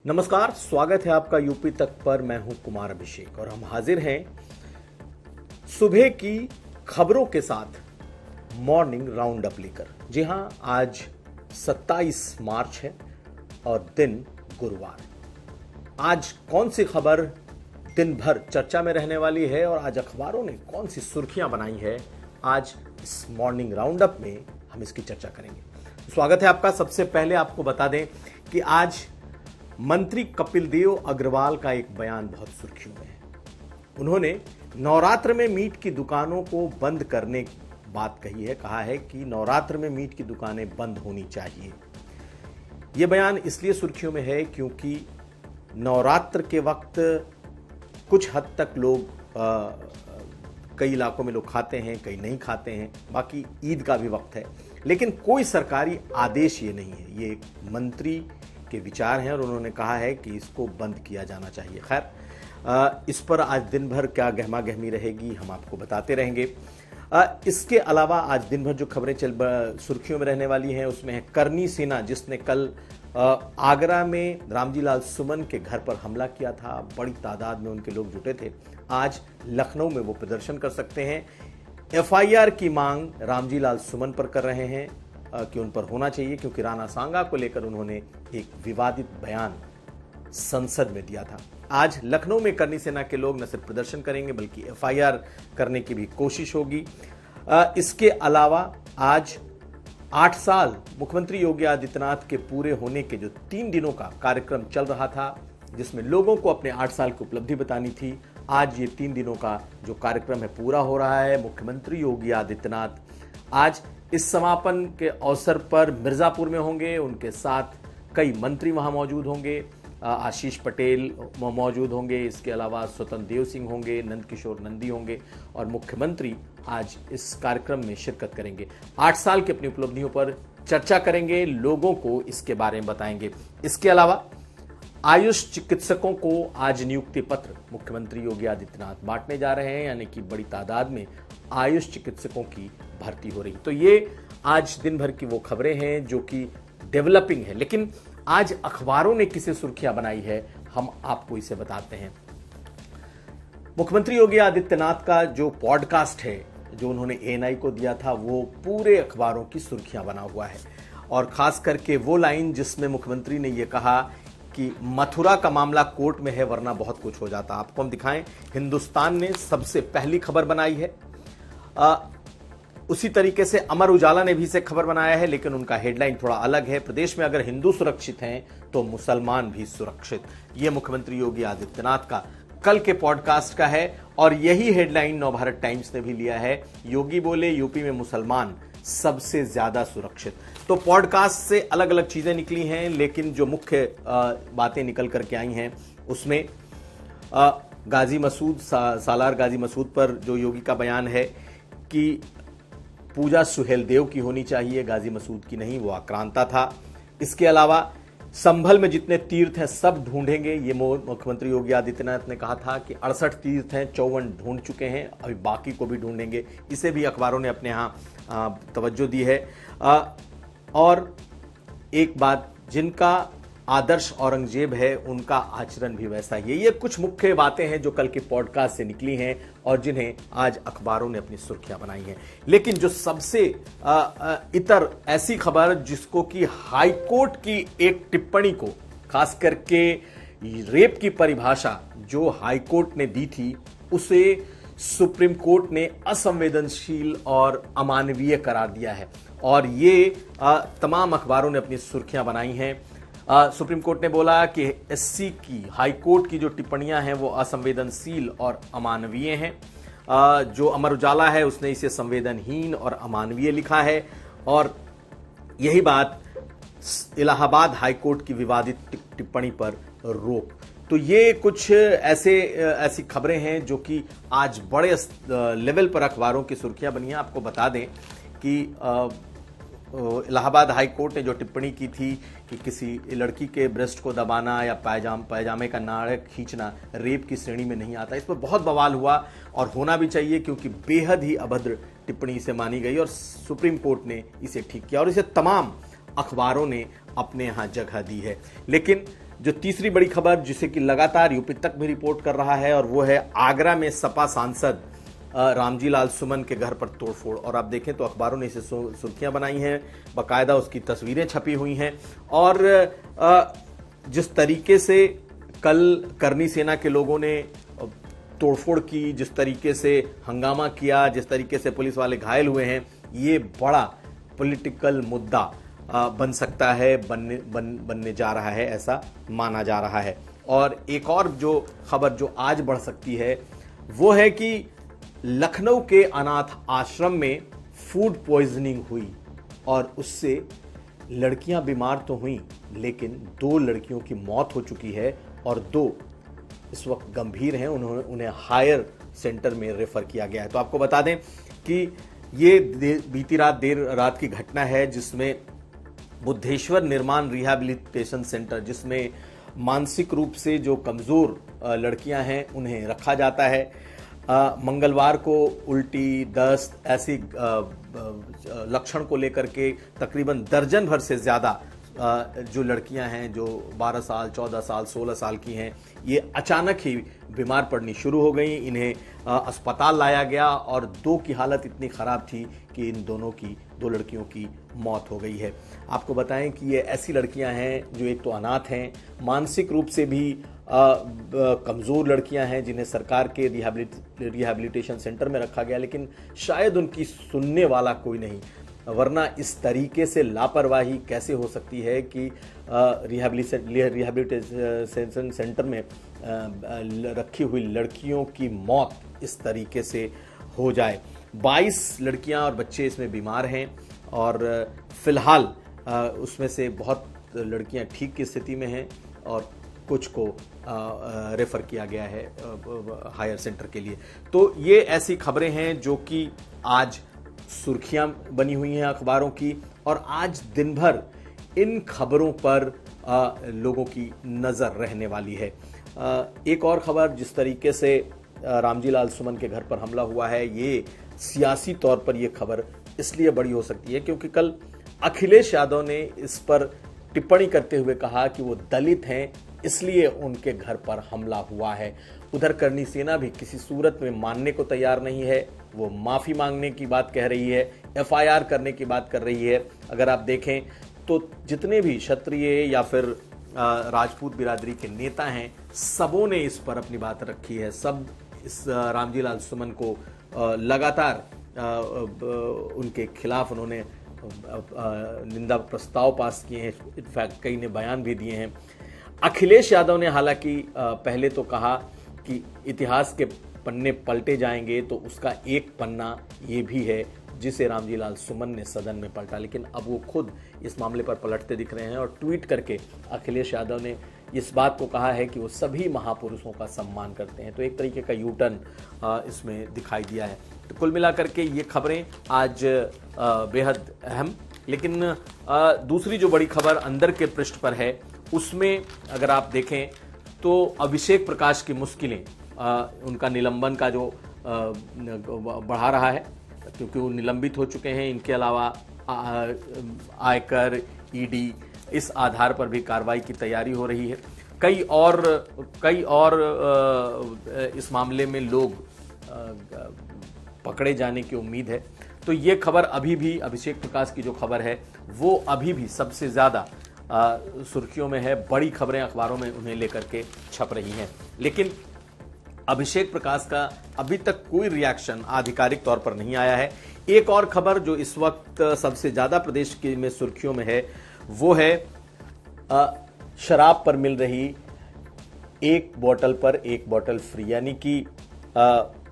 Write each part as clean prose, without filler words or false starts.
नमस्कार, स्वागत है आपका यूपी तक पर। मैं हूं कुमार अभिषेक और हम हाजिर हैं सुबह की खबरों के साथ मॉर्निंग राउंड अप लेकर। जी हां, आज 27 मार्च है और दिन गुरुवार। आज कौन सी खबर दिन भर चर्चा में रहने वाली है और आज अखबारों ने कौन सी सुर्खियां बनाई है, आज इस मॉर्निंग राउंड अप में हम इसकी चर्चा करेंगे। स्वागत है आपका। सबसे पहले आपको बता दें कि आज मंत्री कपिल देव अग्रवाल का एक बयान बहुत सुर्खियों में है। उन्होंने नवरात्र में मीट की दुकानों को बंद करने की बात कही है। कहा है कि नवरात्र में मीट की दुकानें बंद होनी चाहिए। यह बयान इसलिए सुर्खियों में है क्योंकि नवरात्र के वक्त कुछ हद तक लोग कई इलाकों में लोग खाते हैं, कई नहीं खाते हैं, बाकी ईद का भी वक्त है, लेकिन कोई सरकारी आदेश ये नहीं है। ये एक मंत्री के विचार हैं और उन्होंने कहा है कि इसको बंद किया जाना चाहिए। खैर, इस पर आज दिन भर क्या गहमा गहमी रहेगी हम आपको बताते रहेंगे। इसके अलावा आज दिन भर जो खबरें सुर्खियों में रहने वाली हैं उसमें है करनी सेना, जिसने कल आगरा में रामजी लाल सुमन के घर पर हमला किया था। बड़ी तादाद में उनके लोग जुटे थे। आज लखनऊ में वो प्रदर्शन कर सकते हैं। एफआईआर की मांग रामजी लाल सुमन पर कर रहे हैं कि उन पर होना चाहिए, क्योंकि राणा सांगा को लेकर उन्होंने एक विवादित बयान संसद में दिया था। आज लखनऊ में करनी सेना के लोग न सिर्फ प्रदर्शन करेंगे बल्कि एफआईआर करने की भी कोशिश होगी। इसके अलावा आज 8 साल मुख्यमंत्री योगी आदित्यनाथ के पूरे होने के जो 3 दिनों का कार्यक्रम चल रहा था, जिसमें लोगों को अपने 8 साल की उपलब्धि बतानी थी, आज ये 3 दिनों का जो कार्यक्रम है पूरा हो रहा है। मुख्यमंत्री योगी आदित्यनाथ आज इस समापन के अवसर पर मिर्जापुर में होंगे। उनके साथ कई मंत्री वहां मौजूद होंगे। आशीष पटेल मौजूद होंगे। इसके अलावा स्वतंत्र देव सिंह होंगे, नंदकिशोर नंदी होंगे और मुख्यमंत्री आज इस कार्यक्रम में शिरकत करेंगे। 8 साल की अपनी उपलब्धियों पर चर्चा करेंगे, लोगों को इसके बारे में बताएंगे। इसके अलावा आयुष चिकित्सकों को आज नियुक्ति पत्र मुख्यमंत्री योगी आदित्यनाथ बांटने जा रहे हैं, यानी कि बड़ी तादाद में आयुष चिकित्सकों की भर्ती हो रही। तो ये आज दिन भर की वो खबरें हैं जो कि डेवलपिंग है, लेकिन आज अखबारों ने किसे सुर्खियां बनाई है हम आपको इसे बताते हैं। मुख्यमंत्री योगी आदित्यनाथ का जो पॉडकास्ट है जो उन्होंने एएनआई को दिया था, वो पूरे अखबारों की सुर्खियां बना हुआ है। और खास करके वो लाइन जिसमें मुख्यमंत्री ने यह कहा कि मथुरा का मामला कोर्ट में है वरना बहुत कुछ हो जाता। आपको हम दिखाएं, हिंदुस्तान ने सबसे पहली खबर बनाई है। उसी तरीके से अमर उजाला ने भी इसे खबर बनाया है, लेकिन उनका हेडलाइन थोड़ा अलग है। प्रदेश में अगर हिंदू सुरक्षित हैं तो मुसलमान भी सुरक्षित। यह मुख्यमंत्री योगी आदित्यनाथ का कल के पॉडकास्ट का है और यही हेडलाइन नवभारत टाइम्स ने भी लिया है। योगी बोले यूपी में मुसलमान सबसे ज्यादा सुरक्षित। तो पॉडकास्ट से अलग अलग चीजें निकली हैं, लेकिन जो मुख्य बातें निकल करके आई हैं उसमें गाजी मसूद, सालार गाजी मसूद पर जो योगी का बयान है कि पूजा सुहेल देव की होनी चाहिए, गाजी मसूद की नहीं, वो आक्रांता था। इसके अलावा संभल में जितने तीर्थ हैं सब ढूंढेंगे। ये मुख्यमंत्री योगी आदित्यनाथ ने कहा था कि 68 तीर्थ हैं, 54 ढूंढ चुके हैं, अभी बाकी को भी ढूंढेंगे। इसे भी अखबारों ने अपने यहाँ तवज्जो दी है। और एक बात, जिनका आदर्श औरंगजेब है उनका आचरण भी वैसा ही है। ये कुछ मुख्य बातें हैं जो कल के पॉडकास्ट से निकली हैं और जिन्हें आज अखबारों ने अपनी सुर्खियां बनाई हैं। लेकिन जो सबसे इतर ऐसी खबर जिसको कि हाईकोर्ट की एक टिप्पणी को, खास करके रेप की परिभाषा जो हाईकोर्ट ने दी थी, उसे सुप्रीम कोर्ट ने असंवेदनशील और अमानवीय करार दिया है और ये तमाम अखबारों ने अपनी सुर्खियां बनाई हैं। सुप्रीम कोर्ट ने बोला कि एससी की हाई कोर्ट की जो टिप्पणियां हैं वो असंवेदनशील और अमानवीय हैं। जो अमर उजाला है उसने इसे संवेदनहीन और अमानवीय लिखा है और यही बात इलाहाबाद हाई कोर्ट की विवादित टिप्पणी पर रोक। तो ये कुछ ऐसी खबरें हैं जो कि आज बड़े लेवल पर अखबारों की सुर्खियां बनी हैं। आपको बता दें कि इलाहाबाद हाई कोर्ट ने जो टिप्पणी की थी कि किसी लड़की के ब्रेस्ट को दबाना या पैजामे का नाड़ खींचना रेप की श्रेणी में नहीं आता, इस पर बहुत बवाल हुआ और होना भी चाहिए, क्योंकि बेहद ही अभद्र टिप्पणी इसे मानी गई और सुप्रीम कोर्ट ने इसे ठीक किया और इसे तमाम अखबारों ने अपने यहां जगह दी है। लेकिन जो तीसरी बड़ी खबर जिसे कि लगातार यूपी तक भी रिपोर्ट कर रहा है और वो है आगरा में सपा सांसद रामजी लाल सुमन के घर पर तोड़फोड़। और आप देखें तो अखबारों ने इसे सुर्खियां बनाई हैं, बाकायदा उसकी तस्वीरें छपी हुई हैं। और जिस तरीके से कल करनी सेना के लोगों ने तोड़फोड़ की, जिस तरीके से हंगामा किया, जिस तरीके से पुलिस वाले घायल हुए हैं, ये बड़ा पॉलिटिकल मुद्दा बन सकता है, बनने जा रहा है, ऐसा माना जा रहा है। और एक और जो खबर जो आज बढ़ सकती है वो है कि लखनऊ के अनाथ आश्रम में फूड पॉइजनिंग हुई और उससे लड़कियां बीमार तो हुई लेकिन 2 लड़कियों की मौत हो चुकी है और 2 इस वक्त गंभीर हैं। उन्हें हायर सेंटर में रेफर किया गया है। तो आपको बता दें कि ये बीती रात देर रात की घटना है जिसमें बुद्धेश्वर निर्माण रिहैबिलिटेशन सेंटर, जिसमें मानसिक रूप से जो कमजोर लड़कियां हैं उन्हें रखा जाता है। मंगलवार को उल्टी, दस्त ऐसी लक्षण को लेकर के तकरीबन दर्जन भर से ज्यादा जो लड़कियां हैं जो 12 साल, 14 साल, 16 साल की हैं, ये अचानक ही बीमार पड़नी शुरू हो गई। इन्हें अस्पताल लाया गया और 2 की हालत इतनी ख़राब थी कि इन 2 लड़कियों की मौत हो गई है। आपको बताएं कि ये ऐसी लड़कियां हैं जो एक तो अनाथ हैं, मानसिक रूप से भी कमज़ोर लड़कियां हैं जिन्हें सरकार के रिहैबिलिटेशन सेंटर में रखा गया, लेकिन शायद उनकी सुनने वाला कोई नहीं। वरना इस तरीके से लापरवाही कैसे हो सकती है कि रिहैबिलिटेशन सेंटर में रखी हुई लड़कियों की मौत इस तरीके से हो जाए। 22 लड़कियां और बच्चे इसमें बीमार हैं और फिलहाल उसमें से बहुत लड़कियां ठीक की स्थिति में हैं और कुछ को रेफर किया गया है हायर सेंटर के लिए। तो ये ऐसी खबरें हैं जो कि आज सुर्खियां बनी हुई हैं अखबारों की और आज दिन भर इन खबरों पर लोगों की नज़र रहने वाली है। एक और खबर, जिस तरीके से रामजी लाल सुमन के घर पर हमला हुआ है, ये सियासी तौर पर यह खबर इसलिए बड़ी हो सकती है क्योंकि कल अखिलेश यादव ने इस पर टिप्पणी करते हुए कहा कि वो दलित हैं इसलिए उनके घर पर हमला हुआ है। उधर करनी सेना भी किसी सूरत में मानने को तैयार नहीं है, वो माफ़ी मांगने की बात कह रही है, FIR करने की बात कर रही है। अगर आप देखें तो जितने भी क्षत्रिय या फिर राजपूत बिरादरी के नेता हैं, सबों ने इस पर अपनी बात रखी है। सब इस रामजी लाल सुमन को लगातार उनके खिलाफ उन्होंने निंदा प्रस्ताव पास किए हैं, इनफैक्ट कई ने बयान भी दिए हैं। अखिलेश यादव ने हालांकि पहले तो कहा कि इतिहास के पन्ने पलटे जाएंगे तो उसका एक पन्ना ये भी है जिसे रामजी लाल सुमन ने सदन में पलटा, लेकिन अब वो खुद इस मामले पर पलटते दिख रहे हैं और ट्वीट करके अखिलेश यादव ने इस बात को कहा है कि वो सभी महापुरुषों का सम्मान करते हैं। तो एक तरीके का यू टर्न इसमें दिखाई दिया है। तो कुल मिलाकर के ये खबरें आज बेहद अहम, लेकिन दूसरी जो बड़ी खबर अंदर के पृष्ठ पर है उसमें अगर आप देखें तो अभिषेक प्रकाश की मुश्किलें, उनका निलंबन का जो बढ़ा रहा है क्योंकि वो निलंबित हो चुके हैं। इनके अलावा आयकर, ED इस आधार पर भी कार्रवाई की तैयारी हो रही है। कई और इस मामले में लोग पकड़े जाने की उम्मीद है। तो ये खबर अभी भी, अभिषेक प्रकाश की जो खबर है वो अभी भी सबसे ज़्यादा सुर्खियों में है। बड़ी खबरें अखबारों में उन्हें लेकर के छप रही हैं, लेकिन अभिषेक प्रकाश का अभी तक कोई रिएक्शन आधिकारिक तौर पर नहीं आया है। एक और खबर जो इस वक्त सबसे ज़्यादा प्रदेश के में सुर्खियों में है वो है शराब पर मिल रही 1 बोतल पर 1 बोतल फ्री, यानी कि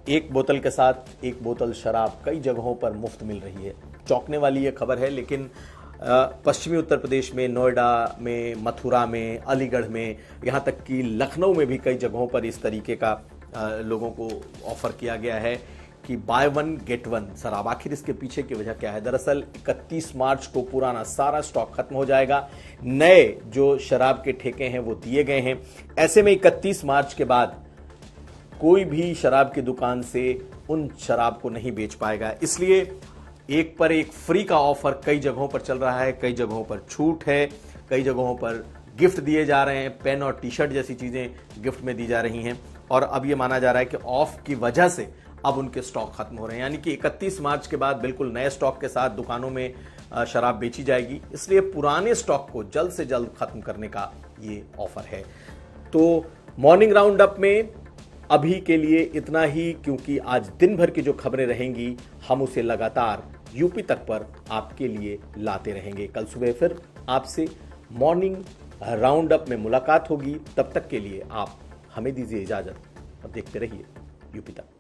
1 बोतल के साथ 1 बोतल शराब कई जगहों पर मुफ्त मिल रही है। चौंकने वाली ये खबर है, लेकिन पश्चिमी उत्तर प्रदेश में, नोएडा में, मथुरा में, अलीगढ़ में, यहाँ तक कि लखनऊ में भी कई जगहों पर इस तरीके का लोगों को ऑफर किया गया है कि बाय 1 गेट 1 शराब। आखिर इसके पीछे की वजह क्या है? दरअसल 31 मार्च को पुराना सारा स्टॉक खत्म हो जाएगा, नए जो शराब के ठेके हैं वो दिए गए हैं। ऐसे में 31 मार्च के बाद कोई भी शराब की दुकान से उन शराब को नहीं बेच पाएगा, इसलिए 1 पर 1 फ्री का ऑफर कई जगहों पर चल रहा है, कई जगहों पर छूट है, कई जगहों पर गिफ्ट दिए जा रहे हैं, पेन और टी शर्ट जैसी चीज़ें गिफ्ट में दी जा रही हैं। और अब ये माना जा रहा है कि ऑफ की वजह से अब उनके स्टॉक खत्म हो रहे हैं, यानी कि 31 मार्च के बाद बिल्कुल नए स्टॉक के साथ दुकानों में शराब बेची जाएगी। इसलिए पुराने स्टॉक को जल्द से जल्द खत्म करने का ये ऑफर है। तो मॉर्निंग राउंड अप में अभी के लिए इतना ही, क्योंकि आज दिन भर की जो खबरें रहेंगी हम उसे लगातार यूपी तक पर आपके लिए लाते रहेंगे। कल सुबह फिर आपसे मॉर्निंग राउंड अप में मुलाकात होगी। तब तक के लिए आप हमें दीजिए इजाजत और देखते रहिए यूपी तक।